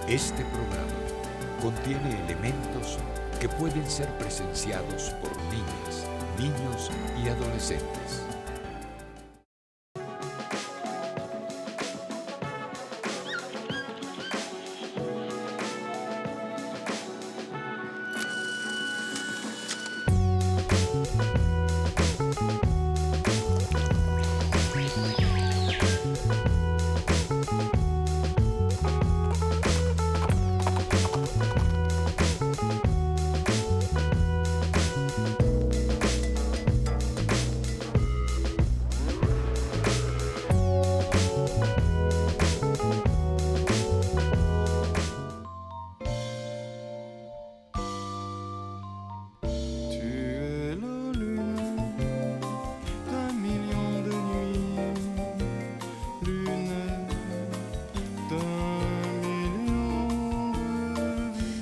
Este programa contiene elementos que pueden ser presenciados por niñas, niños y adolescentes.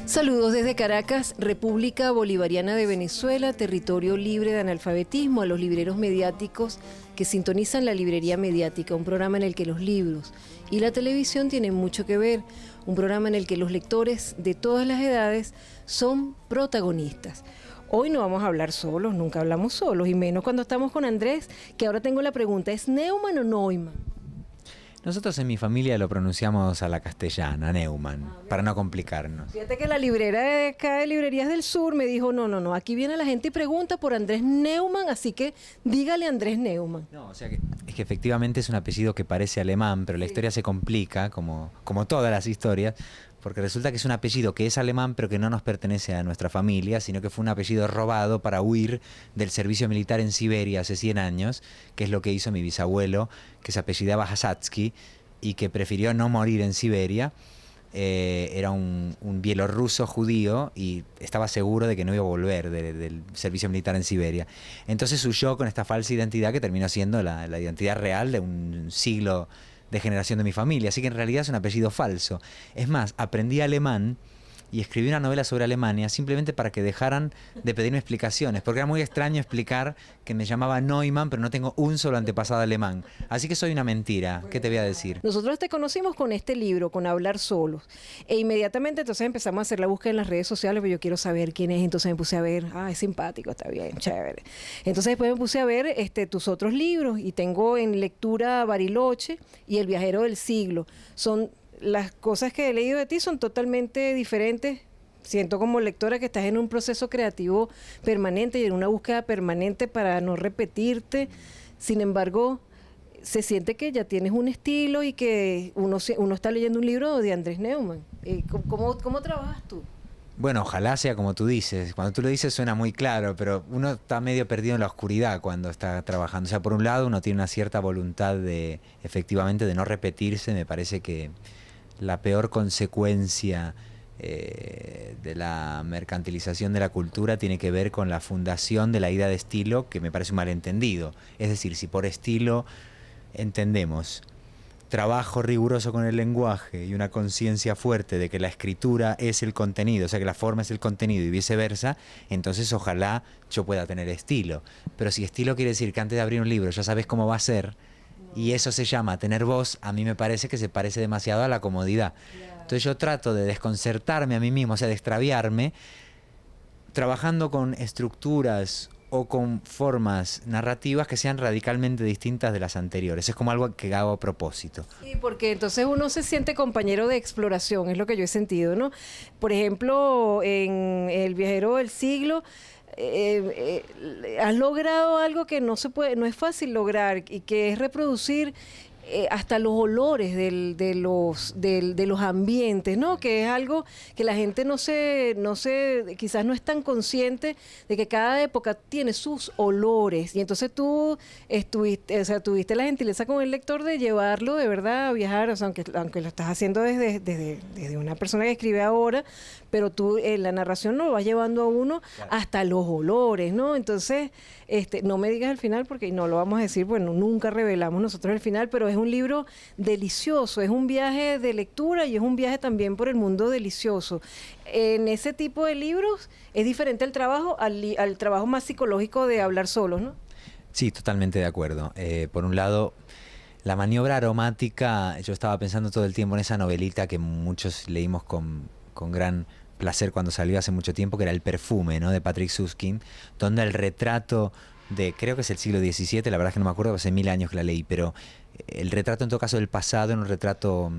Saludos desde Caracas, República Bolivariana de Venezuela, territorio libre de analfabetismo, a los libreros mediáticos que sintonizan la Librería Mediática, un programa en el que los libros y la televisión tienen mucho que ver, un programa en el que los lectores de todas las edades son protagonistas. Hoy no vamos a hablar solos, nunca hablamos solos, y menos cuando estamos con Andrés, que ahora tengo la pregunta, ¿es Neumann o Neumann? Nosotros en mi familia lo pronunciamos a la castellana, Neumann, para no complicarnos. Fíjate que la librera de acá de Librerías del Sur me dijo, no, aquí viene la gente y pregunta por Andrés Neumann, así que dígale Andrés Neumann. No, o sea que es que efectivamente es un apellido que parece alemán, pero la historia se complica, como todas las historias, porque resulta que es un apellido que es alemán, pero que no nos pertenece a nuestra familia, sino que fue un apellido robado para huir del servicio militar en Siberia hace 100 años, que es lo que hizo mi bisabuelo, que se apellidaba Hasatsky, y que prefirió no morir en Siberia. Era un bielorruso judío y estaba seguro de que no iba a volver del servicio militar en Siberia. Entonces huyó con esta falsa identidad que terminó siendo la identidad real de un siglo de generación de mi familia, así que en realidad es un apellido falso. Es más, aprendí alemán y escribí una novela sobre Alemania simplemente para que dejaran de pedirme explicaciones, porque era muy extraño explicar que me llamaba Neumann, pero no tengo un solo antepasado alemán. Así que soy una mentira, ¿qué te voy a decir? Nosotros te conocimos con este libro, con Hablar Solos, e inmediatamente entonces empezamos a hacer la búsqueda en las redes sociales, pero yo quiero saber quién es, entonces me puse a ver, es simpático, está bien, chévere. Entonces después me puse a ver tus otros libros, y tengo en lectura Bariloche y El viajero del siglo. Las cosas que he leído de ti son totalmente diferentes. Siento como lectora que estás en un proceso creativo permanente y en una búsqueda permanente para no repetirte. Sin embargo, se siente que ya tienes un estilo y que uno está leyendo un libro de Andrés Neumann. ¿Cómo trabajas tú? Bueno, ojalá sea como tú dices. Cuando tú lo dices suena muy claro, pero uno está medio perdido en la oscuridad cuando está trabajando. O sea, por un lado uno tiene una cierta voluntad efectivamente, de no repetirse. Me parece que la peor consecuencia de la mercantilización de la cultura tiene que ver con la fundación de la idea de estilo, que me parece un malentendido. Es decir, si por estilo entendemos trabajo riguroso con el lenguaje y una conciencia fuerte de que la escritura es el contenido, o sea que la forma es el contenido y viceversa, entonces ojalá yo pueda tener estilo. Pero si estilo quiere decir que antes de abrir un libro ya sabes cómo va a ser, y eso se llama tener voz, a mí me parece que se parece demasiado a la comodidad. Entonces yo trato de desconcertarme a mí mismo, o sea, de extraviarme, trabajando con estructuras o con formas narrativas que sean radicalmente distintas de las anteriores. Es como algo que hago a propósito. Sí, porque entonces uno se siente compañero de exploración, es lo que yo he sentido, ¿no? Por ejemplo, en El viajero del siglo, has logrado algo que no es fácil lograr, y que es reproducir hasta los olores de los ambientes, ¿no? Que es algo que la gente quizás no es tan consciente de que cada época tiene sus olores, y entonces tú tuviste la gentileza con el lector de llevarlo de verdad a viajar, o sea, aunque lo estás haciendo desde una persona que escribe ahora, pero tú en la narración lo vas llevando a uno hasta los olores, ¿no? Entonces, no me digas el final porque no lo vamos a decir, bueno, nunca revelamos nosotros el final, pero es un libro delicioso, es un viaje de lectura y es un viaje también por el mundo delicioso. En ese tipo de libros es diferente el trabajo al trabajo más psicológico de Hablar Solos, ¿no? Sí, totalmente de acuerdo. Por un lado, La maniobra aromática, yo estaba pensando todo el tiempo en esa novelita que muchos leímos con gran placer cuando salió hace mucho tiempo, que era El perfume, ¿no? De Patrick Süskind, donde el retrato de, creo que es el siglo XVII, la verdad es que no me acuerdo, hace 1000 años que la leí, pero el retrato en todo caso del pasado era un retrato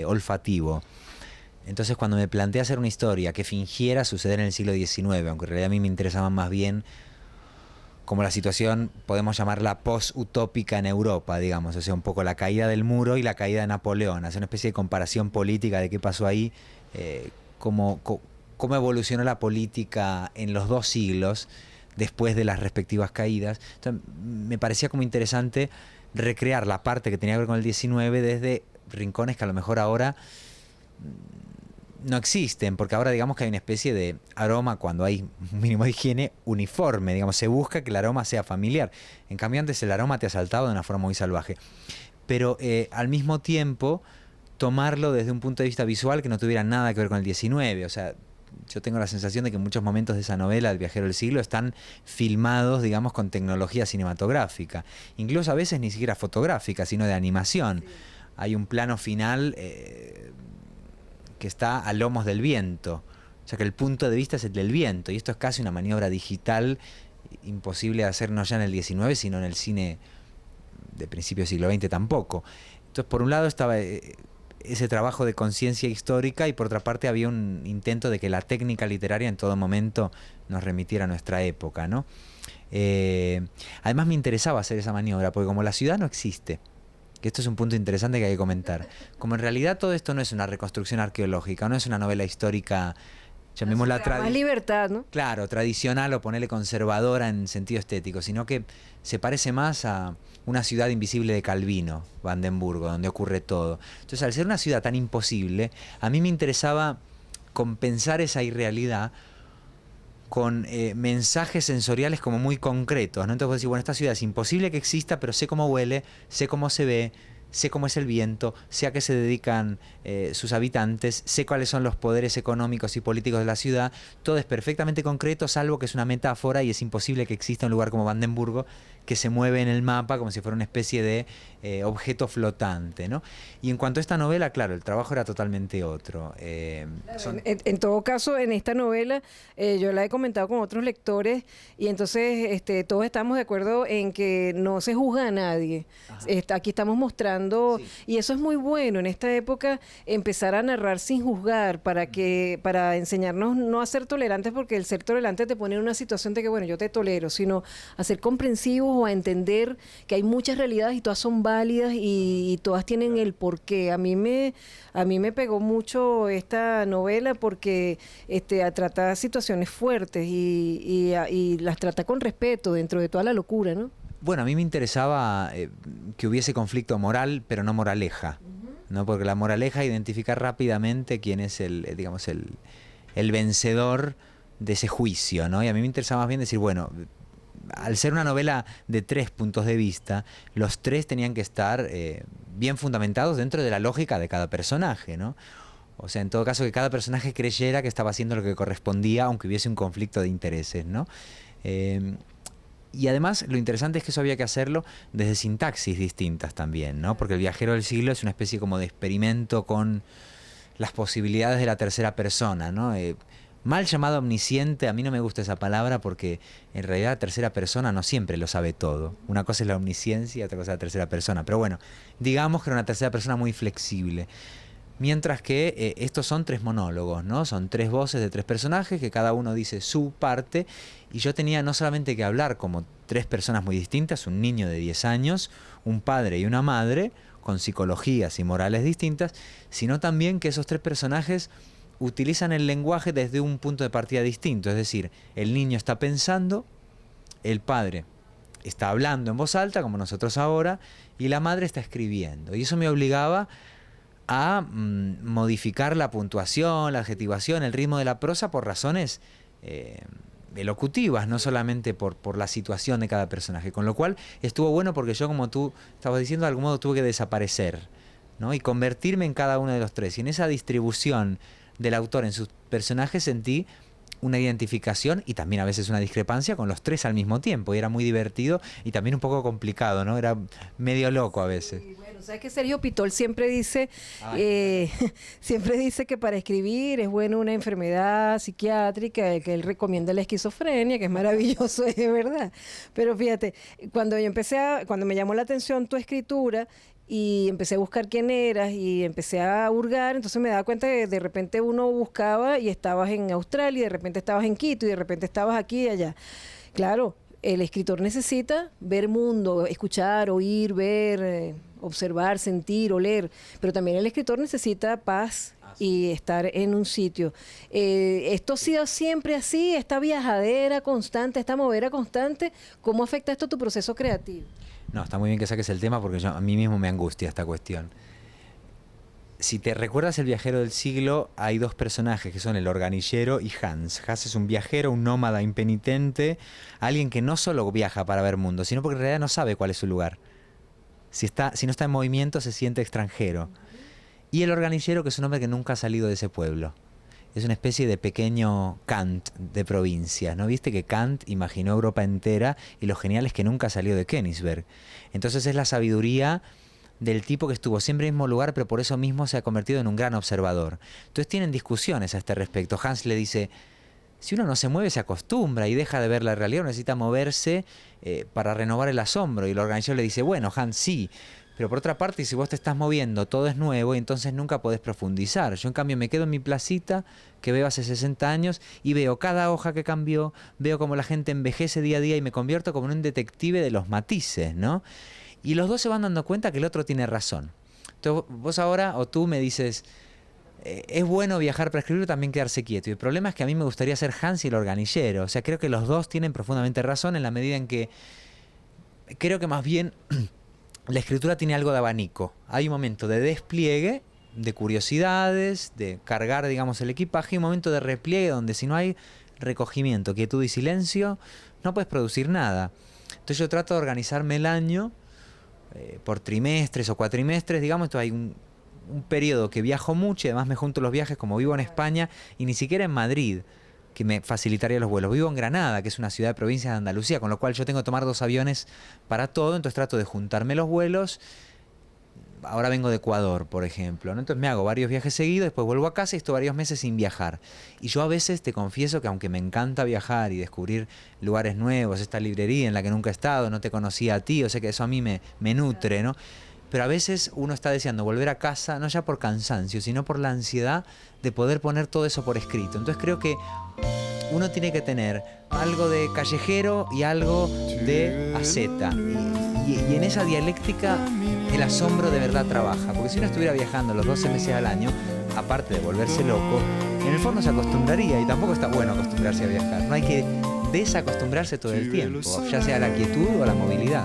olfativo. Entonces cuando me planteé hacer una historia que fingiera suceder en el siglo XIX, aunque en realidad a mí me interesaba más bien como la situación, podemos llamarla post-utópica en Europa, digamos, o sea, un poco la caída del muro y la caída de Napoleón, hacer una especie de comparación política de qué pasó ahí, cómo evolucionó la política en los 2 siglos después de las respectivas caídas. Entonces, me parecía como interesante recrear la parte que tenía que ver con el 19 desde rincones que a lo mejor ahora no existen, porque ahora digamos que hay una especie de aroma, cuando hay un mínimo de higiene, uniforme, digamos, se busca que el aroma sea familiar. En cambio antes el aroma te asaltaba de una forma muy salvaje. Pero al mismo tiempo tomarlo desde un punto de vista visual que no tuviera nada que ver con el 19, o sea, yo tengo la sensación de que muchos momentos de esa novela, El viajero del siglo, están filmados, digamos, con tecnología cinematográfica, incluso a veces ni siquiera fotográfica, sino de animación. Sí. Hay un plano final que está a lomos del viento, o sea que el punto de vista es el del viento, y esto es casi una maniobra digital imposible de hacer no ya en el 19, sino en el cine de principios del siglo XX tampoco. Entonces, por un lado estaba ese trabajo de conciencia histórica y por otra parte había un intento de que la técnica literaria en todo momento nos remitiera a nuestra época, ¿no? Además me interesaba hacer esa maniobra porque como la ciudad no existe, que esto es un punto interesante que hay que comentar, como en realidad todo esto no es una reconstrucción arqueológica, no es una novela histórica, llamémosla más libertad, ¿no? Claro, tradicional o ponerle conservadora en sentido estético, sino que se parece más a una ciudad invisible de Calvino, Vandenburgo, donde ocurre todo. Entonces, al ser una ciudad tan imposible, a mí me interesaba compensar esa irrealidad con mensajes sensoriales como muy concretos, ¿no? Entonces vos decís, bueno, esta ciudad es imposible que exista, pero sé cómo huele, sé cómo se ve, sé cómo es el viento, sé a qué se dedican sus habitantes, sé cuáles son los poderes económicos y políticos de la ciudad. Todo es perfectamente concreto, salvo que es una metáfora y es imposible que exista un lugar como Vandenburgo que se mueve en el mapa como si fuera una especie de objeto flotante, ¿no? Y en cuanto a esta novela, claro, el trabajo era totalmente otro. En todo caso, en esta novela, yo la he comentado con otros lectores y entonces todos estamos de acuerdo en que no se juzga a nadie. Aquí estamos mostrando, sí. Y eso es muy bueno en esta época, empezar a narrar sin juzgar para enseñarnos no a ser tolerantes, porque el ser tolerante te pone en una situación de que, bueno, yo te tolero, sino a ser comprensivos o a entender que hay muchas realidades y todas son válidas y todas tienen el porqué. A mí me pegó mucho esta novela porque trata situaciones fuertes y las trata con respeto dentro de toda la locura, ¿no? Bueno, a mí me interesaba que hubiese conflicto moral, pero no moraleja, ¿no? Porque la moraleja identificar rápidamente quién es el vencedor de ese juicio, ¿no? Y a mí me interesaba más bien decir, bueno, al ser una novela de 3 puntos de vista, los 3 tenían que estar bien fundamentados dentro de la lógica de cada personaje, ¿no? O sea, en todo caso, que cada personaje creyera que estaba haciendo lo que correspondía, aunque hubiese un conflicto de intereses, ¿no? Y además, lo interesante es que eso había que hacerlo desde sintaxis distintas también, ¿no? Porque El viajero del siglo es una especie como de experimento con las posibilidades de la tercera persona, ¿no? Mal llamado omnisciente, a mí no me gusta esa palabra porque en realidad la tercera persona no siempre lo sabe todo. Una cosa es la omnisciencia y otra cosa es la tercera persona. Pero bueno, digamos que era una tercera persona muy flexible. Mientras que estos son 3 monólogos, ¿no? Son 3 voces de 3 personajes que cada uno dice su parte. Y yo tenía no solamente que hablar como 3 personas muy distintas, un niño de 10 años, un padre y una madre, con psicologías y morales distintas, sino también que esos 3 personajes utilizan el lenguaje desde un punto de partida distinto. Es decir, el niño está pensando, el padre está hablando en voz alta, como nosotros ahora, y la madre está escribiendo. Y eso me obligaba a modificar la puntuación, la adjetivación, el ritmo de la prosa por razones elocutivas, no solamente por la situación de cada personaje. Con lo cual estuvo bueno porque yo, como tú estabas diciendo, de algún modo tuve que desaparecer, ¿no? Y convertirme en cada uno de los 3. Y en esa distribución del autor en sus personajes sentí una identificación y también a veces una discrepancia con los tres al mismo tiempo. Y era muy divertido y también un poco complicado, ¿no? Era medio loco a veces. Y bueno, sabes que Sergio Pitol siempre dice, siempre dice que para escribir es bueno una enfermedad psiquiátrica, que él recomienda la esquizofrenia, que es maravilloso, es verdad. Pero fíjate, cuando me llamó la atención tu escritura, y empecé a buscar quién eras y empecé a hurgar, entonces me daba cuenta que de repente uno buscaba y estabas en Australia, y de repente estabas en Quito, y de repente estabas aquí y allá. Claro, el escritor necesita ver mundo, escuchar, oír, ver, observar, sentir, oler, pero también el escritor necesita paz y estar en un sitio. ¿Esto ha sido siempre así, esta viajadera constante, esta movera constante? ¿Cómo afecta esto tu proceso creativo? No, está muy bien que saques el tema porque a mí mismo me angustia esta cuestión. Si te recuerdas El viajero del siglo, hay dos personajes que son el organillero y Hans. Hans es un viajero, un nómada impenitente, alguien que no solo viaja para ver mundo, sino porque en realidad no sabe cuál es su lugar. Si no está en movimiento, se siente extranjero. Y el organillero, que es un hombre que nunca ha salido de ese pueblo. Es una especie de pequeño Kant de provincias, ¿no? Viste que Kant imaginó Europa entera y lo genial es que nunca salió de Königsberg. Entonces es la sabiduría del tipo que estuvo siempre en el mismo lugar, pero por eso mismo se ha convertido en un gran observador. Entonces tienen discusiones a este respecto. Hans le dice, si uno no se mueve se acostumbra y deja de ver la realidad, uno necesita moverse para renovar el asombro. Y el organizador le dice, bueno, Hans, sí, pero por otra parte, si vos te estás moviendo, todo es nuevo y entonces nunca podés profundizar. Yo en cambio me quedo en mi placita que veo hace 60 años y veo cada hoja que cambió, veo cómo la gente envejece día a día y me convierto como en un detective de los matices, ¿no? Y los dos se van dando cuenta que el otro tiene razón. Entonces vos ahora o tú me dices, es bueno viajar para escribir o también quedarse quieto. Y el problema es que a mí me gustaría ser Hans y el organillero. O sea, creo que los dos tienen profundamente razón en la medida en que creo que más bien la escritura tiene algo de abanico. Hay un momento de despliegue, de curiosidades, de cargar, digamos, el equipaje, y un momento de repliegue donde si no hay recogimiento, quietud y silencio, no puedes producir nada. Entonces yo trato de organizarme el año por trimestres o cuatrimestres, digamos. Entonces hay un periodo que viajo mucho y además me junto los viajes, como vivo en España y ni siquiera en Madrid, que me facilitaría los vuelos. Vivo en Granada, que es una ciudad de provincia de Andalucía, con lo cual yo tengo que tomar 2 aviones para todo, entonces trato de juntarme los vuelos. Ahora vengo de Ecuador, por ejemplo, ¿no? Entonces me hago varios viajes seguidos, después vuelvo a casa y estoy varios meses sin viajar. Y yo a veces te confieso que aunque me encanta viajar y descubrir lugares nuevos, esta librería en la que nunca he estado, no te conocía a ti, o sea que eso a mí me nutre, ¿no? Pero a veces uno está deseando volver a casa, no ya por cansancio, sino por la ansiedad de poder poner todo eso por escrito. Entonces creo que uno tiene que tener algo de callejero y algo de asceta. Y en esa dialéctica el asombro de verdad trabaja. Porque si uno estuviera viajando los 12 meses al año, aparte de volverse loco, en el fondo se acostumbraría. Y tampoco está bueno acostumbrarse a viajar. No hay que desacostumbrarse todo el tiempo, ya sea a la quietud o a la movilidad.